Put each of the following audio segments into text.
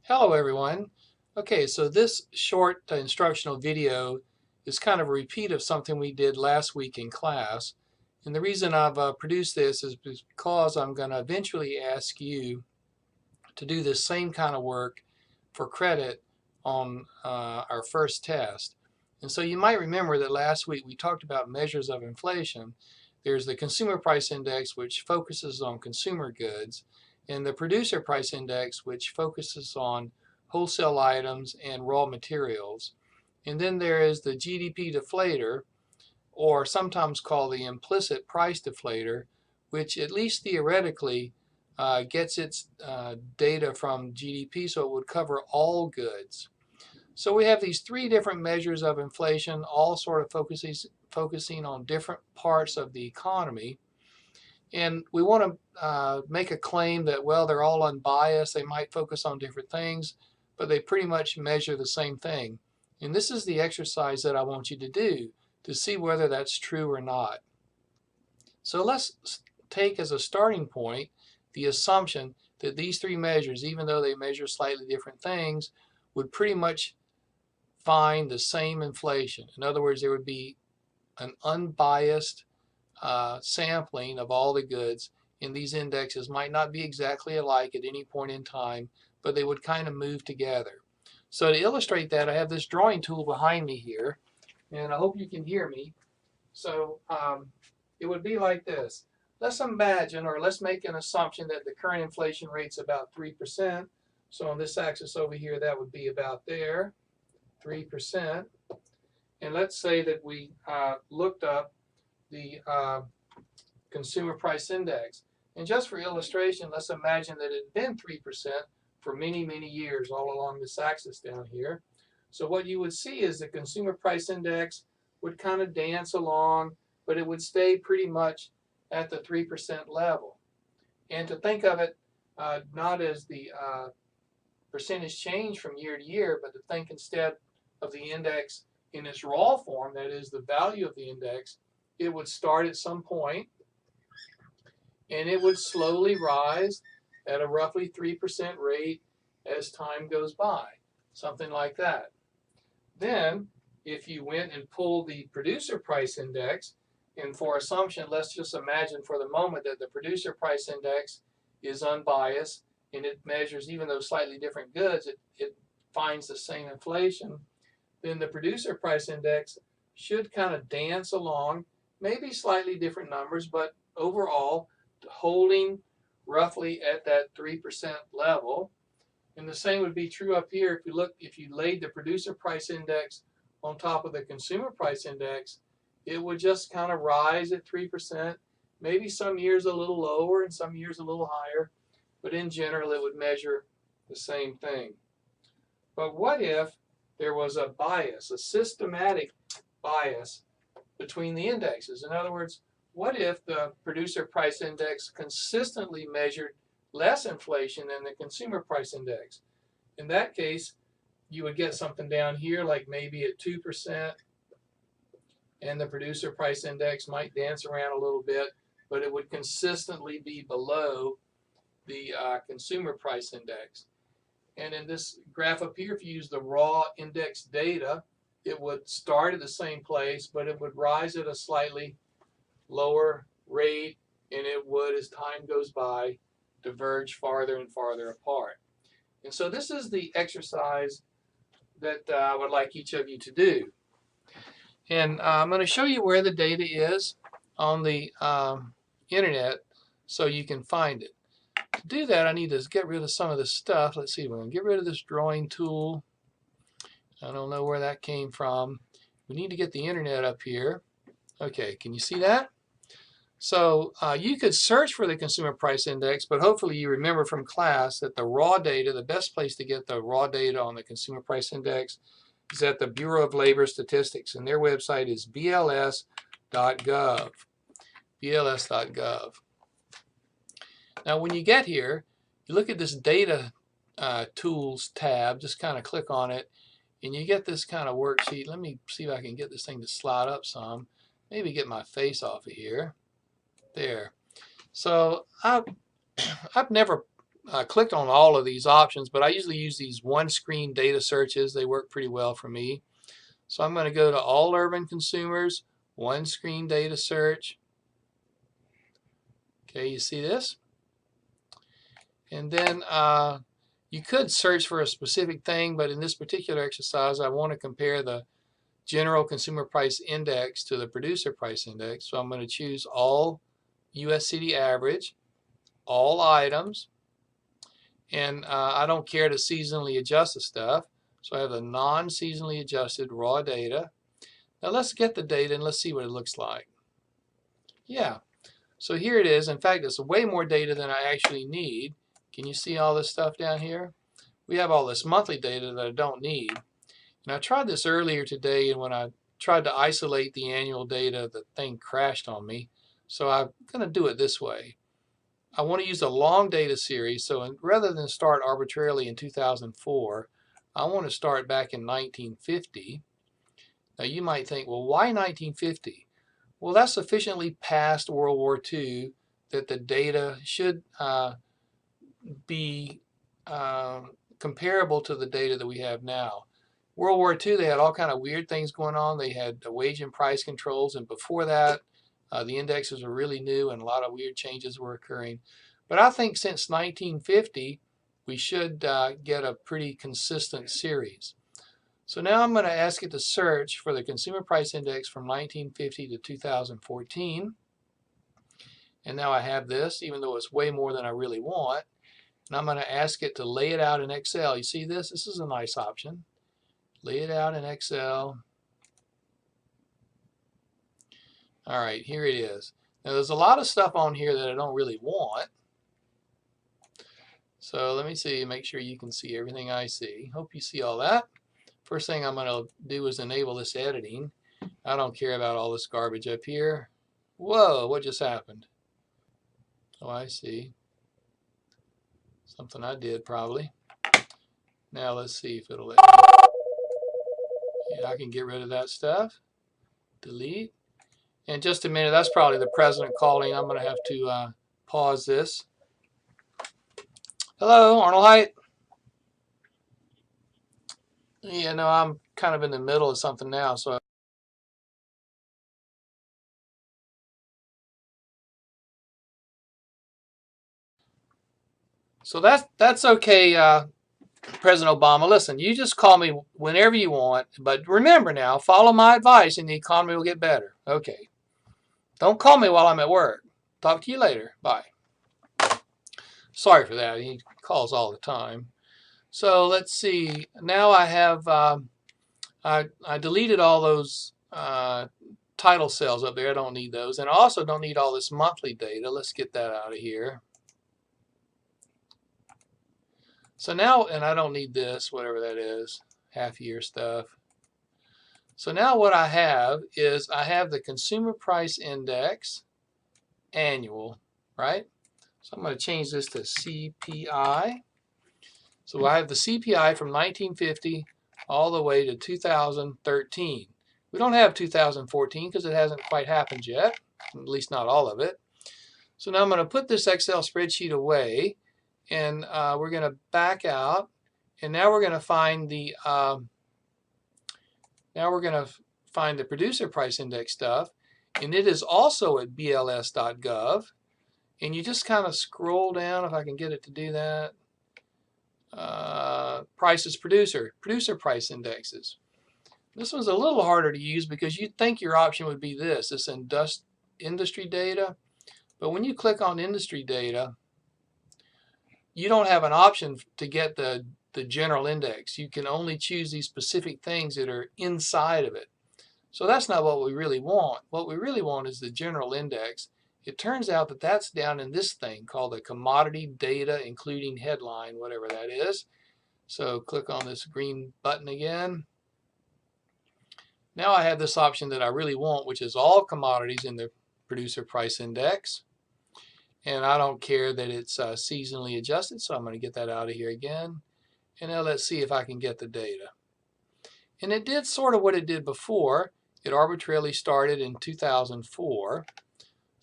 Hello everyone. Okay, so this short instructional video is kind of a repeat of something we did last week in class. And the reason I've produced this is because I'm going to eventually ask you to do this same kind of work for credit on our first test. And so you might remember that last week we talked about measures of inflation. There's the consumer price index, which focuses on consumer goods, and the producer price index, which focuses on wholesale items and raw materials. And then there is the GDP deflator, or sometimes called the implicit price deflator, which at least theoretically gets its data from GDP, so it would cover all goods. So we have these three different measures of inflation, all sort of focusing on different parts of the economy. And we want to make a claim that, well, they're all unbiased. They might focus on different things, but they pretty much measure the same thing. And this is the exercise that I want you to do to see whether that's true or not. So let's take as a starting point the assumption that these three measures, even though they measure slightly different things, would pretty much find the same inflation. In other words, there would be an unbiased sampling of all the goods, and these indexes might not be exactly alike at any point in time, but they would kind of move together. So to illustrate that, I have this drawing tool behind me here, and I hope you can hear me. So it would be like this. Let's imagine, or let's make an assumption that the current inflation rate's about 3%. So on this axis over here, that would be about there, 3%. And let's say that we looked up the consumer price index. And just for illustration, let's imagine that it had been 3% for many, many years all along this axis down here. So what you would see is the consumer price index would kind of dance along, but it would stay pretty much at the 3% level. And to think of it not as the percentage change from year to year, but to think instead of the index in its raw form, that is the value of the index, it would start at some point and it would slowly rise at a roughly 3% rate as time goes by, something like that. Then, if you went and pulled the producer price index, and for assumption, let's just imagine for the moment that the producer price index is unbiased and it measures, even though slightly different goods, it finds the same inflation, then the producer price index should kind of dance along, maybe slightly different numbers, but overall holding roughly at that 3% level. And the same would be true up here. If you laid the producer price index on top of the consumer price index, it would just kind of rise at 3%, maybe some years a little lower and some years a little higher, but in general it would measure the same thing. But what if there was a bias, a systematic bias between the indexes? In other words, what if the producer price index consistently measured less inflation than the consumer price index? In that case, you would get something down here like maybe at 2%, and the producer price index might dance around a little bit, but it would consistently be below the consumer price index. And in this graph up here, if you use the raw index data, it would start at the same place, but it would rise at a slightly lower rate, and it would, as time goes by, diverge farther and farther apart. And so this is the exercise that I would like each of you to do. And I'm going to show you where the data is on the internet so you can find it. To do that, I need to get rid of some of this stuff. Let's see, we're going to get rid of this drawing tool. I don't know where that came from. We need to get the internet up here. Okay, can you see that? So you could search for the consumer price index, but hopefully you remember from class that the raw data, the best place to get the raw data on the consumer price index is at the Bureau of Labor Statistics, and their website is bls.gov. bls.gov. Now when you get here, you look at this data tools tab, just kind of click on it, and you get this kind of worksheet. Let me see if I can get this thing to slide up some. Maybe get my face off of here. There. So I've never clicked on all of these options, but I usually use these one-screen data searches. They work pretty well for me. So I'm going to go to all urban consumers, one-screen data search. Okay, you see this? And then you could search for a specific thing, but in this particular exercise, I want to compare the general consumer price index to the producer price index. So I'm going to choose all U.S. city average, all items, and I don't care to seasonally adjust the stuff. So I have the non-seasonally adjusted raw data. Now let's get the data and let's see what it looks like. Yeah, so here it is. In fact, it's way more data than I actually need. Can you see all this stuff down here? We have all this monthly data that I don't need. And I tried this earlier today, and when I tried to isolate the annual data, the thing crashed on me. So I'm going to do it this way. I want to use a long data series, so rather than start arbitrarily in 2004, I want to start back in 1950. Now you might think, well, why 1950? Well, that's sufficiently past World War II that the data should be comparable to the data that we have now. World War II, they had all kind of weird things going on. They had wage and price controls, and before that, the indexes were really new and a lot of weird changes were occurring. But I think since 1950, we should get a pretty consistent series. So now I'm going to ask it to search for the consumer price index from 1950 to 2014. And now I have this, even though it's way more than I really want. And I'm going to ask it to lay it out in Excel. You see this? This is a nice option. Lay it out in Excel. All right, here it is. Now there's a lot of stuff on here that I don't really want. So let me see, make sure you can see everything I see. Hope you see all that. First thing I'm going to do is enable this editing. I don't care about all this garbage up here. Whoa, what just happened? Oh, I see. Something I did probably. Now let's see if it'll let me. Yeah, I can get rid of that stuff. Delete. In just a minute, that's probably the president calling. I'm going to have to pause this. Hello, Arnold Height. Yeah, no, I'm kind of in the middle of something now, so. So that's okay, President Obama. Listen, you just call me whenever you want, but remember now, follow my advice and the economy will get better. Okay. Don't call me while I'm at work. Talk to you later. Bye. Sorry for that. He calls all the time. So let's see. Now I have, I deleted all those title cells up there. I don't need those. And I also don't need all this monthly data. Let's get that out of here. So now, and I don't need this, whatever that is, half year stuff. So now what I have is I have the consumer price index annual, right? So I'm going to change this to CPI. So I have the CPI from 1950 all the way to 2013. We don't have 2014 because it hasn't quite happened yet, at least not all of it. So now I'm going to put this Excel spreadsheet away, and we're going to back out, and now we're going to find the producer price index stuff, and it is also at bls.gov. And you just kind of scroll down, if I can get it to do that. Prices producer price indexes. This one's a little harder to use because you'd think your option would be this industry data. But when you click on industry data, you don't have an option to get the general index. You can only choose these specific things that are inside of it. So that's not what we really want. What we really want is the general index. It turns out that that's down in this thing called the commodity data including headline, whatever that is. So click on this green button again. Now I have this option that I really want, which is all commodities in the producer price index. And I don't care that it's seasonally adjusted, so I'm going to get that out of here again. And now let's see if I can get the data. And it did sort of what it did before. It arbitrarily started in 2004.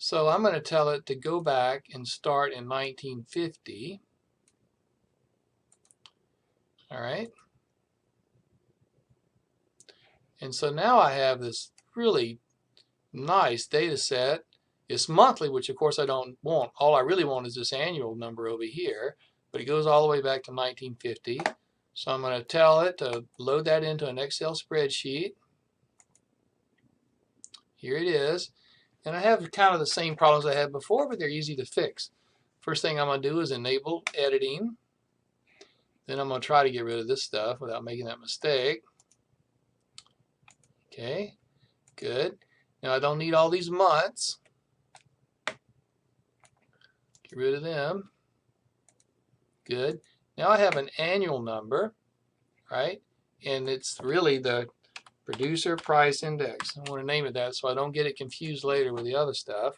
So I'm going to tell it to go back and start in 1950. All right. And so now I have this really nice data set. It's monthly, which of course I don't want. All I really want is this annual number over here, but it goes all the way back to 1950. So I'm going to tell it to load that into an Excel spreadsheet. Here it is. And I have kind of the same problems I had before, but they're easy to fix. First thing I'm going to do is enable editing. Then I'm going to try to get rid of this stuff without making that mistake. Okay, good. Now I don't need all these months. Get rid of them. Good. Now I have an annual number, right? And it's really the producer price index. I want to name it that so I don't get it confused later with the other stuff.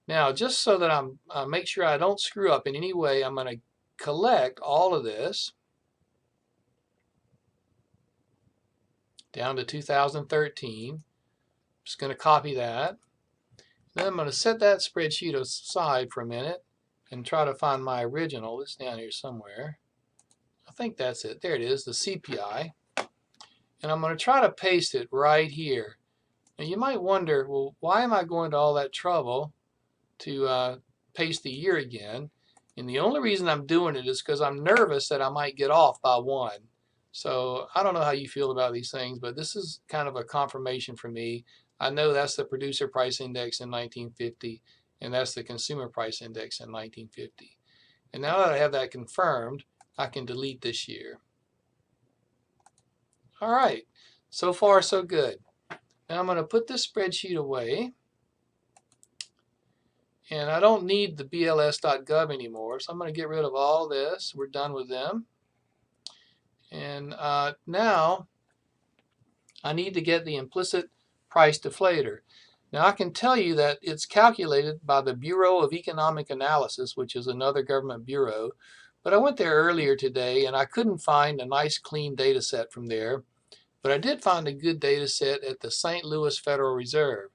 Now, just so that I make sure I don't screw up in any way, I'm going to collect all of this down to 2013. I'm just going to copy that. Then I'm going to set that spreadsheet aside for a minute and try to find my original. It's down here somewhere. I think that's it. There it is, the CPI. And I'm going to try to paste it right here. Now you might wonder, well, why am I going to all that trouble to paste the year again? And the only reason I'm doing it is because I'm nervous that I might get off by 1. So I don't know how you feel about these things, but this is kind of a confirmation for me. I know that's the producer price index in 1950, and that's the consumer price index in 1950. And now that I have that confirmed, I can delete this year. All right, so far so good. Now I'm going to put this spreadsheet away. And I don't need the BLS.gov anymore, so I'm going to get rid of all this. We're done with them. And now I need to get the implicit price deflator. Now I can tell you that it's calculated by the Bureau of Economic Analysis, which is another government bureau. But I went there earlier today and I couldn't find a nice clean data set from there. But I did find a good data set at the St. Louis Federal Reserve.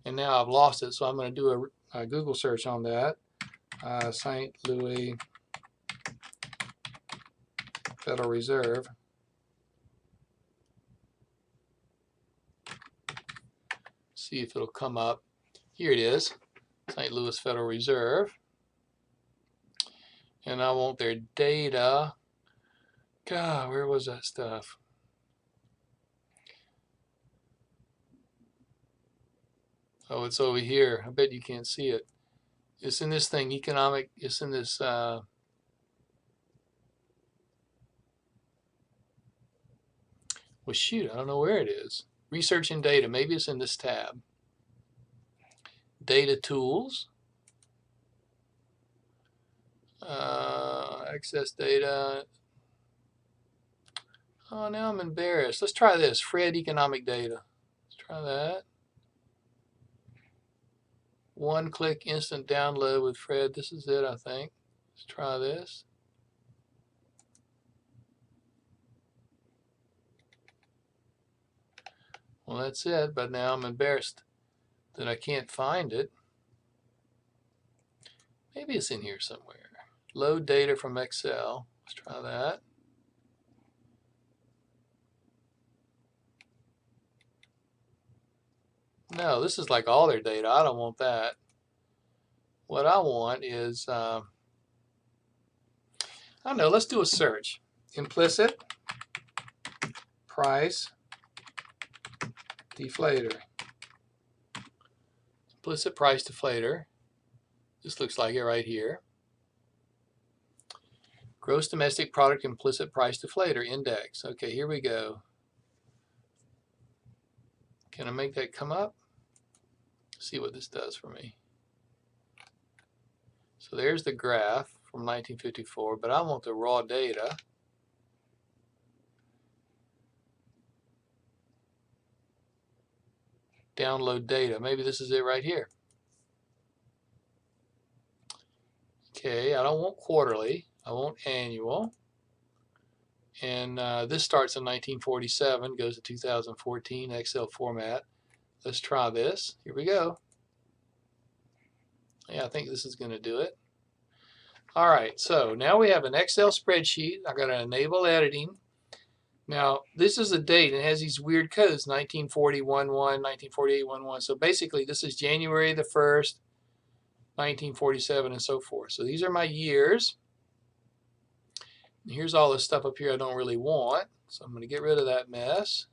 And now I've lost it, so I'm going to do a Google search on that. St. Louis Federal Reserve. See if it'll come up. Here it is, St. Louis Federal Reserve. And I want their data. God, where was that stuff? Oh, it's over here. I bet you can't see it. It's in this thing, economic, it's in this, well, shoot, I don't know where it is. Research and data, maybe it's in this tab. Data tools. Access data. Oh, now I'm embarrassed. Let's try this, Fred economic data. Let's try that. One-click instant download with Fred. This is it, I think. Let's try this. Well, that's it, but now I'm embarrassed that I can't find it. Maybe it's in here somewhere. Load data from Excel. Let's try that. No, this is like all their data. I don't want that. What I want is, I don't know, let's do a search. Implicit price deflator. Implicit price deflator. This looks like it right here. Gross domestic product implicit price deflator index. Okay, here we go. Can I make that come up? See what this does for me. So there's the graph from 1954, but I want the raw data. Download data. Maybe this is it right here. Okay, I don't want quarterly. I want annual. And this starts in 1947, goes to 2014, Excel format. Let's try this. Here we go. Yeah, I think this is going to do it. All right, so now we have an Excel spreadsheet. I got to enable editing. Now, this is a date, and it has these weird codes, 1941, 1948, 1. So basically, this is January the 1st, 1947, and so forth. So these are my years. And here's all this stuff up here I don't really want. So I'm going to get rid of that mess.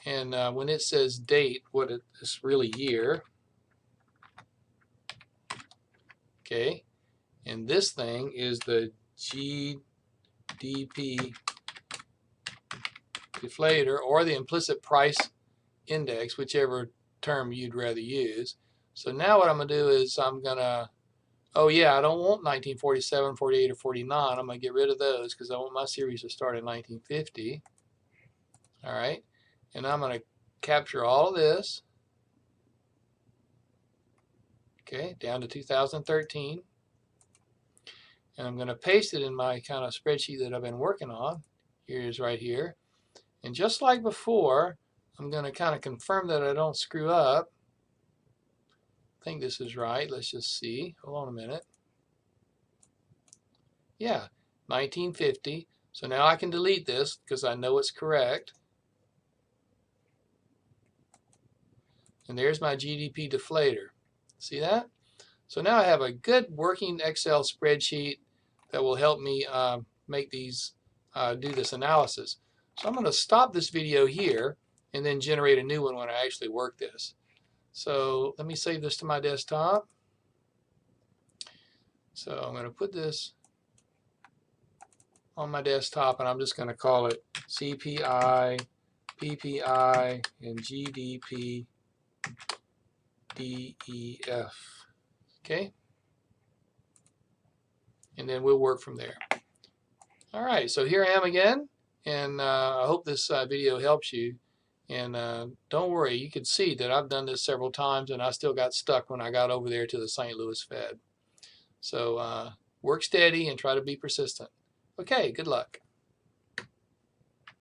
And when it says date, what it's really year. Okay. And this thing is the GDP deflator, or the implicit price index, whichever term you'd rather use. So now what I'm going to do is I'm going to, oh yeah, I don't want 1947, 48, or 49. I'm going to get rid of those because I want my series to start in 1950. All right. And I'm going to capture all of this. Okay, down to 2013. And I'm going to paste it in my kind of spreadsheet that I've been working on. Here it is right here. And just like before, I'm going to kind of confirm that I don't screw up. I think this is right. Let's just see. Hold on a minute. Yeah, 1950. So now I can delete this because I know it's correct. And there's my GDP deflator. See that? So now I have a good working Excel spreadsheet that will help me make these, do this analysis. So I'm going to stop this video here and then generate a new one when I actually work this. So let me save this to my desktop. So I'm going to put this on my desktop, and I'm just going to call it CPI, PPI, and GDP DEF. Okay? And then we'll work from there. All right, so here I am again, and I hope this video helps you. And don't worry, you can see that I've done this several times, and I still got stuck when I got over there to the St. Louis Fed. So work steady and try to be persistent. Okay, good luck.